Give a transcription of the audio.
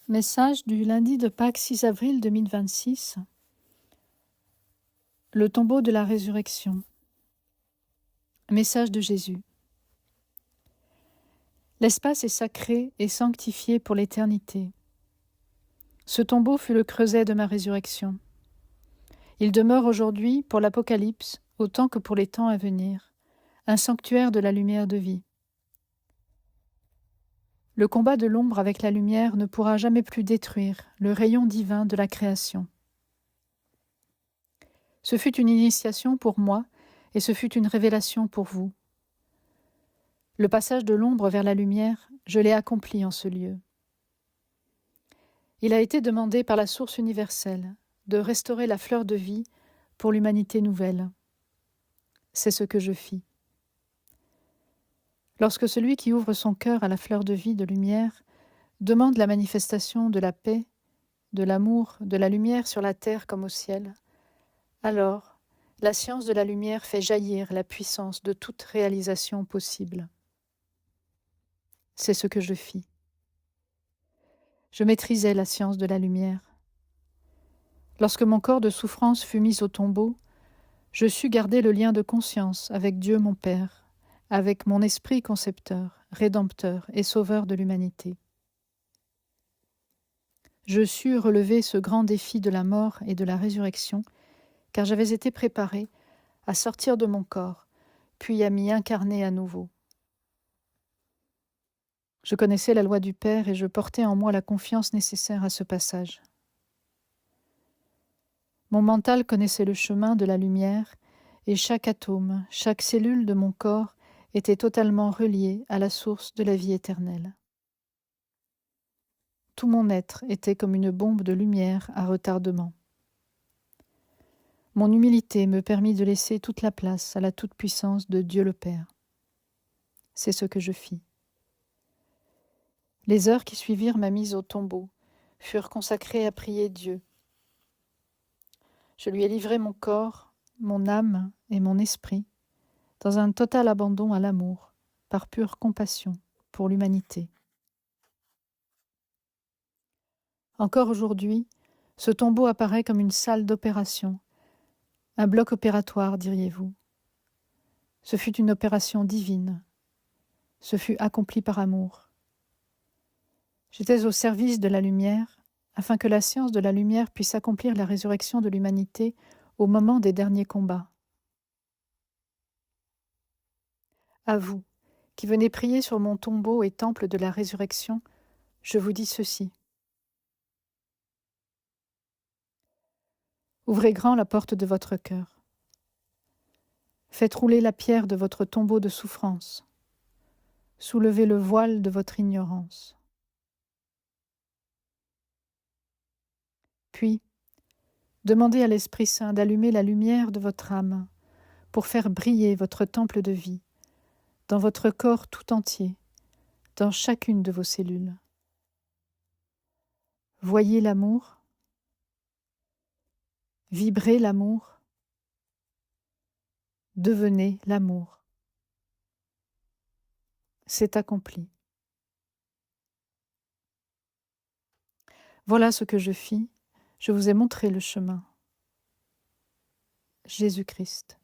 Message du lundi de Pâques 6 avril 2026. Le tombeau de la résurrection. Message de Jésus. L'espace est sacré et sanctifié pour l'éternité. Ce tombeau fut le creuset de ma résurrection. Il demeure aujourd'hui, pour l'Apocalypse, autant que pour les temps à venir, un sanctuaire de la lumière de vie. Le combat de l'ombre avec la lumière ne pourra jamais plus détruire le rayon divin de la création. Ce fut une initiation pour moi et ce fut une révélation pour vous. Le passage de l'ombre vers la lumière, je l'ai accompli en ce lieu. Il a été demandé par la source universelle de restaurer la fleur de vie pour l'humanité nouvelle. C'est ce que je fis. Lorsque celui qui ouvre son cœur à la fleur de vie de lumière demande la manifestation de la paix, de l'amour, de la lumière sur la terre comme au ciel, alors la science de la lumière fait jaillir la puissance de toute réalisation possible. C'est ce que je fis. Je maîtrisais la science de la lumière. Lorsque mon corps de souffrance fut mis au tombeau, je sus garder le lien de conscience avec Dieu mon Père, avec mon esprit concepteur, rédempteur et sauveur de l'humanité. Je sus relever ce grand défi de la mort et de la résurrection, car j'avais été préparé à sortir de mon corps, puis à m'y incarner à nouveau. Je connaissais la loi du Père et je portais en moi la confiance nécessaire à ce passage. Mon mental connaissait le chemin de la lumière et chaque atome, chaque cellule de mon corps était totalement relié à la source de la vie éternelle. Tout mon être était comme une bombe de lumière à retardement. Mon humilité me permit de laisser toute la place à la toute-puissance de Dieu le Père. C'est ce que je fis. Les heures qui suivirent ma mise au tombeau furent consacrées à prier Dieu. Je lui ai livré mon corps, mon âme et mon esprit dans un total abandon à l'amour, par pure compassion pour l'humanité. Encore aujourd'hui, ce tombeau apparaît comme une salle d'opération, un bloc opératoire, diriez-vous. Ce fut une opération divine. Ce fut accompli par amour. J'étais au service de la lumière, afin que la science de la lumière puisse accomplir la résurrection de l'humanité au moment des derniers combats. À vous, qui venez prier sur mon tombeau et temple de la résurrection, je vous dis ceci. Ouvrez grand la porte de votre cœur. Faites rouler la pierre de votre tombeau de souffrance. Soulevez le voile de votre ignorance. Puis, demandez à l'Esprit Saint d'allumer la lumière de votre âme pour faire briller votre temple de vie dans votre corps tout entier, dans chacune de vos cellules. Voyez l'amour, vibrez l'amour, devenez l'amour. C'est accompli. Voilà ce que je fis, je vous ai montré le chemin. Jésus-Christ.